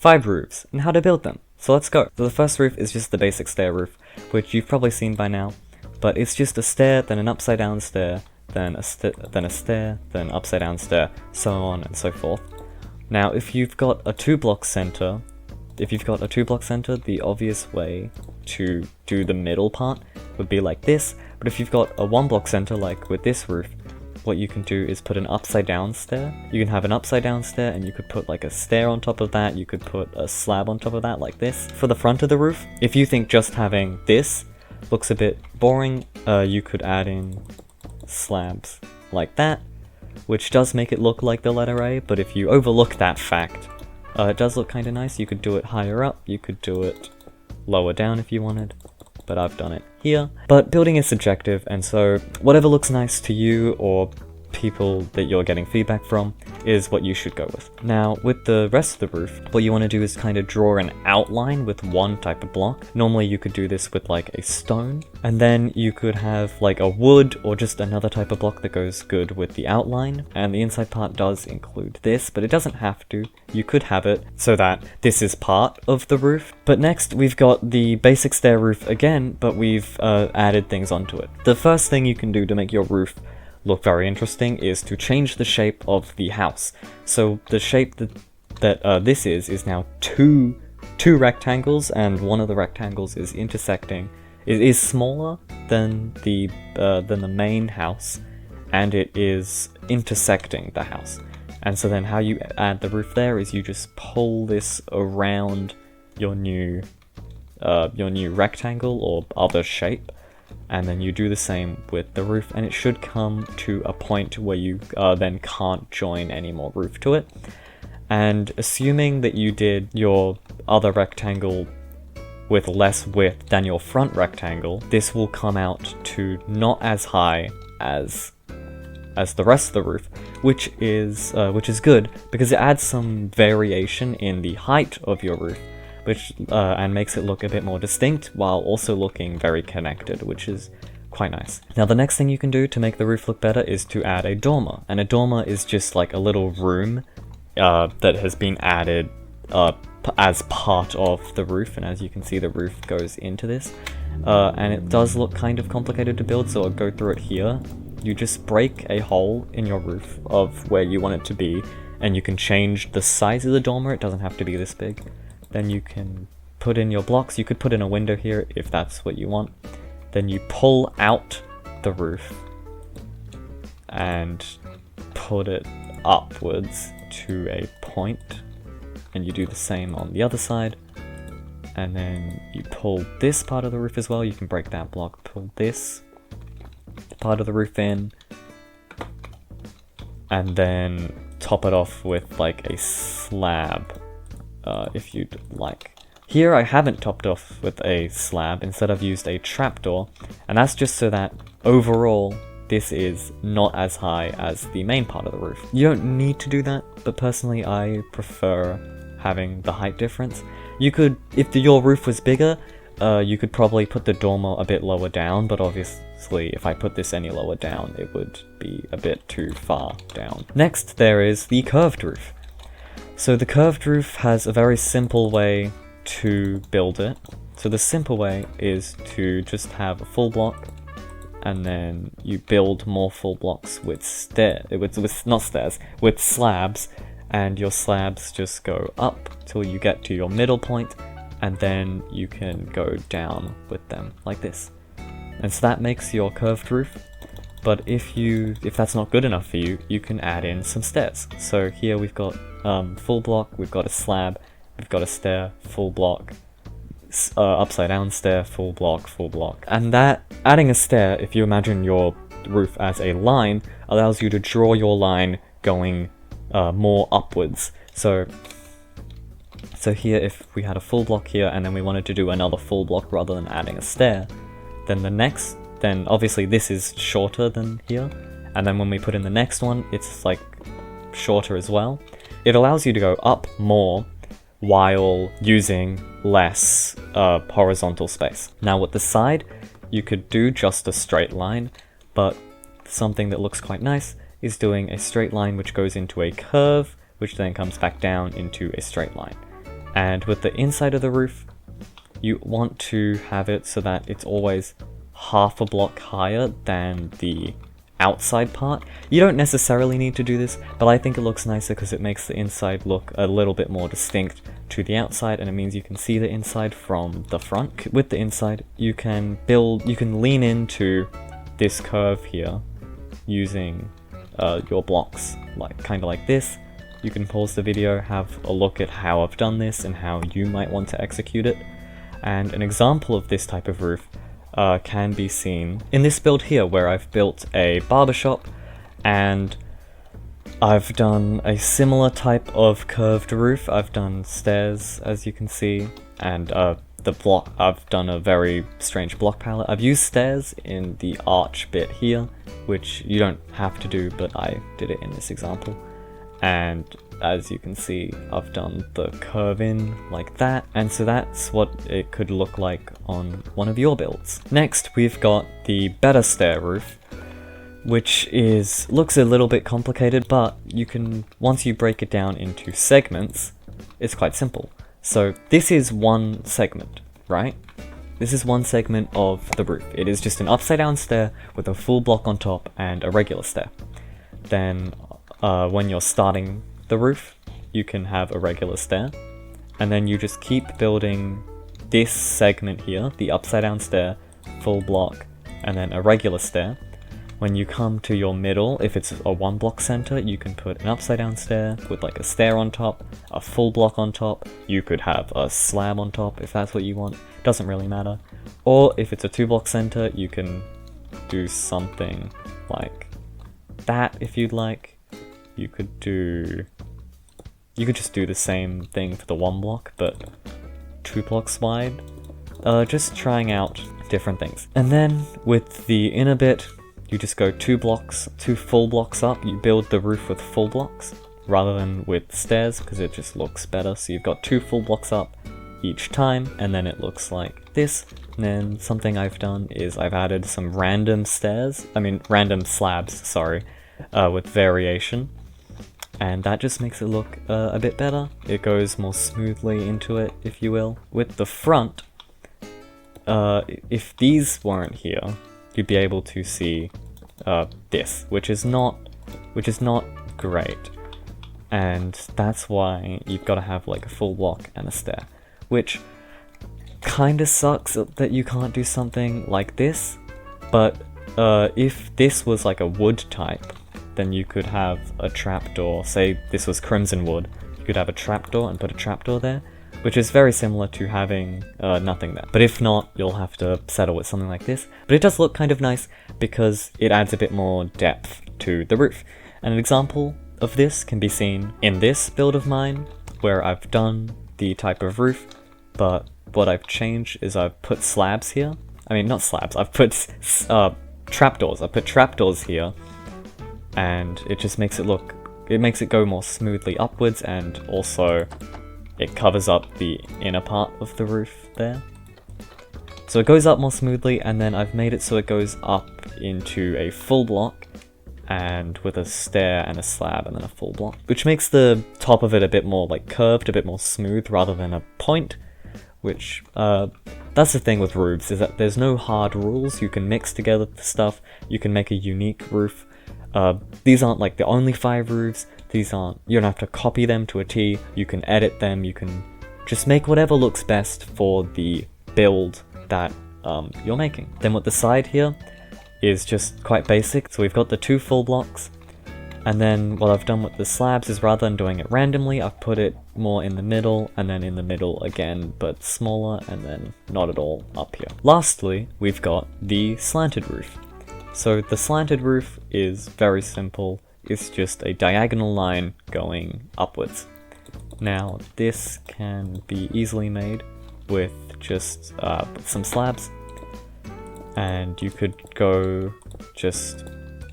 5 roofs and how to build them. So let's go. So the first roof is just the basic stair roof, which you've probably seen by now, but it's just a stair, then an upside down stair, then a stair, then upside down stair, so on and so forth. Now if you've got a 2-block center, the obvious way to do the middle part would be like this, but if you've got a 1-block center like with this roof, what you can do is put an upside down stair. You can have an upside down stair and you could put like a stair on top of that, you could put a slab on top of that like this. For the front of the roof, if you think just having this looks a bit boring, you could add in slabs like that, which does make it look like the letter A, but if you overlook that fact, it does look kind of nice. You could do it higher up, you could do it lower down if you wanted, but I've done it here. But building is subjective, and so whatever looks nice to you or people that you're getting feedback from is what you should go with. Now with the rest of the roof, what you want to do is kind of draw an outline with one type of block. Normally you could do this with like a stone, and then you could have like a wood or just another type of block that goes good with the outline, and the inside part does include this, but it doesn't have to. You could have it so that this is part of the roof. But next we've got the basic stair roof again, but we've added things onto it. The first thing you can do to make your roof look very interesting is to change the shape of the house. So the shape that this is now two rectangles, and one of the rectangles is intersecting. It is smaller than the main house, and it is intersecting the house. And so then how you add the roof there is you just pull this around your new rectangle or other shape, and then you do the same with the roof, and it should come to a point where you then can't join any more roof to it. And assuming that you did your other rectangle with less width than your front rectangle, this will come out to not as high as the rest of the roof, which is good because it adds some variation in the height of your roof, which and makes it look a bit more distinct while also looking very connected, which is quite nice. Now the next thing you can do to make the roof look better is to add a dormer, and a dormer is just like a little room that has been added as part of the roof, and as you can see the roof goes into this, and it does look kind of complicated to build, so I'll go through it here. You just break a hole in your roof of where you want it to be, and you can change the size of the dormer. It doesn't have to be this big. Then you can put in your blocks. You could put in a window here if that's what you want. Then you pull out the roof and put it upwards to a point, and you do the same on the other side. And then you pull this part of the roof as well. You can break that block, pull this part of the roof in, and then top it off with like a slab. If you'd like. Here I haven't topped off with a slab, instead I've used a trapdoor, and that's just so that overall this is not as high as the main part of the roof. You don't need to do that, but personally I prefer having the height difference. You could, if your roof was bigger, you could probably put the dormer a bit lower down, but obviously if I put this any lower down it would be a bit too far down. Next there is the curved roof. So the curved roof has a very simple way to build it. So the simple way is to just have a full block, and then you build more full blocks with with slabs, and your slabs just go up till you get to your middle point, and then you can go down with them like this. And so that makes your curved roof. But if that's not good enough for you, you can add in some stairs. So here we've got full block, we've got a slab, we've got a stair, full block, upside down stair, full block. And that, adding a stair, if you imagine your roof as a line, allows you to draw your line going more upwards. So here, if we had a full block here and then we wanted to do another full block rather than adding a stair, then obviously this is shorter than here, and then when we put in the next one, it's like shorter as well. It allows you to go up more while using less horizontal space. Now with the side, you could do just a straight line, but something that looks quite nice is doing a straight line which goes into a curve, which then comes back down into a straight line. And with the inside of the roof, you want to have it so that it's always half a block higher than the outside part. You don't necessarily need to do this, but I think it looks nicer because it makes the inside look a little bit more distinct to the outside, and it means you can see the inside from the front. With the inside, you can lean into this curve here using your blocks, kind of like this. You can pause the video, have a look at how I've done this and how you might want to execute it. And an example of this type of roof can be seen in this build here, where I've built a barbershop and I've done a similar type of curved roof. I've done stairs, as you can see, and I've done a very strange block palette. I've used stairs in the arch bit here, which you don't have to do, but I did it in this example. And as you can see, I've done the curve in like that, and so that's what it could look like on one of your builds. Next, we've got the better stair roof, which looks a little bit complicated, but once you break it down into segments, it's quite simple. So this is one segment, right? This is one segment of the roof. It is just an upside down stair with a full block on top and a regular stair. Then when you're starting the roof, you can have a regular stair, and then you just keep building this segment here, the upside down stair, full block, and then a regular stair. When you come to your middle, if it's a one block center, you can put an upside down stair with like a stair on top, a full block on top. You could have a slab on top if that's what you want, doesn't really matter. Or if it's a 2 block center, you can do something like that if you'd like. You could just do the same thing for the 1 block, but 2 blocks wide. Just trying out different things. And then with the inner bit, you just go 2 full blocks up. You build the roof with full blocks rather than with stairs, because it just looks better. So you've got 2 full blocks up each time, and then it looks like this. And then something I've done is I've added some random slabs, sorry, with variation. And that just makes it look a bit better. It goes more smoothly into it, if you will. With the front, if these weren't here, you'd be able to see this, which is not great. And that's why you've got to have like a full block and a stair, which kinda sucks that you can't do something like this. But if this was like a wood type, then you could have a trapdoor. Say this was crimson wood, you could have a trapdoor and put a trapdoor there, which is very similar to having nothing there. But if not, you'll have to settle with something like this. But it does look kind of nice because it adds a bit more depth to the roof. And an example of this can be seen in this build of mine, where I've done the type of roof, but what I've changed is I've put slabs here. I mean, not slabs, I've put trapdoors. I've put trapdoors here, and it just makes it go more smoothly upwards, and also it covers up the inner part of the roof there. So it goes up more smoothly, and then I've made it so it goes up into a full block, and with a stair and a slab and then a full block, which makes the top of it a bit more like curved, a bit more smooth rather than a point, which that's the thing with roofs, is that there's no hard rules. You can mix together the stuff, you can make a unique roof. These aren't like the only 5 roofs, you don't have to copy them to a T, you can edit them, you can just make whatever looks best for the build that you're making. Then with the side here is just quite basic, so we've got the 2 full blocks, and then what I've done with the slabs is rather than doing it randomly, I've put it more in the middle, and then in the middle again, but smaller, and then not at all up here. Lastly, we've got the slanted roof. So the slanted roof is very simple. It's just a diagonal line going upwards. Now, this can be easily made with just some slabs, and you could go just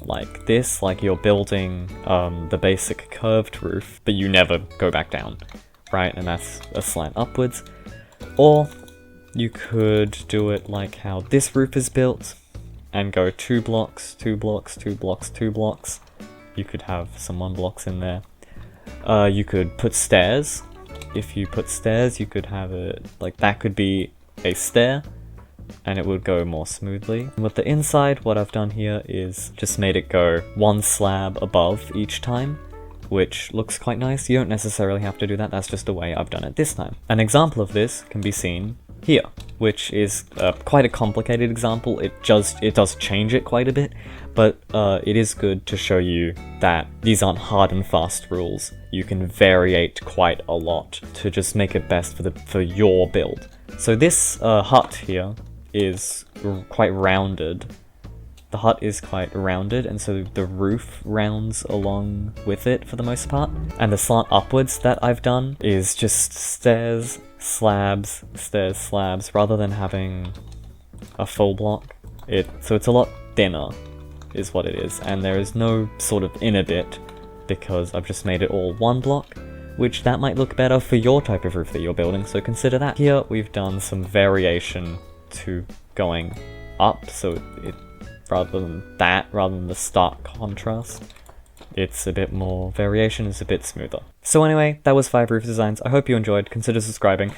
like this, like you're building the basic curved roof, but you never go back down, right? And that's a slant upwards. Or you could do it like how this roof is built, and go 2 blocks, 2 blocks, 2 blocks, 2 blocks. You could have some 1 blocks in there. You could put stairs if you put stairs, you could have it, like that could be a stair, and it would go more smoothly. And with the inside, what I've done here is just made it go one slab above each time, which looks quite nice. You don't necessarily have to do that, that's just the way I've done it this time. An example of this can be seen here, which is quite a complicated example. It does change it quite a bit, but it is good to show you that these aren't hard and fast rules. You can variate quite a lot to just make it best for your build. So this hut here is quite rounded. The hut is quite rounded, and so the roof rounds along with it for the most part. And the slant upwards that I've done is just stairs, slabs, stairs, slabs, rather than having a full block. So it's a lot thinner, is what it is, and there is no sort of inner bit, because I've just made it all one block, which that might look better for your type of roof that you're building, so consider that. Here we've done some variation to going up, so it rather than the stark contrast, it's a bit more variation, is a bit smoother. So anyway, that was 5 roof designs. I hope you enjoyed. Consider subscribing.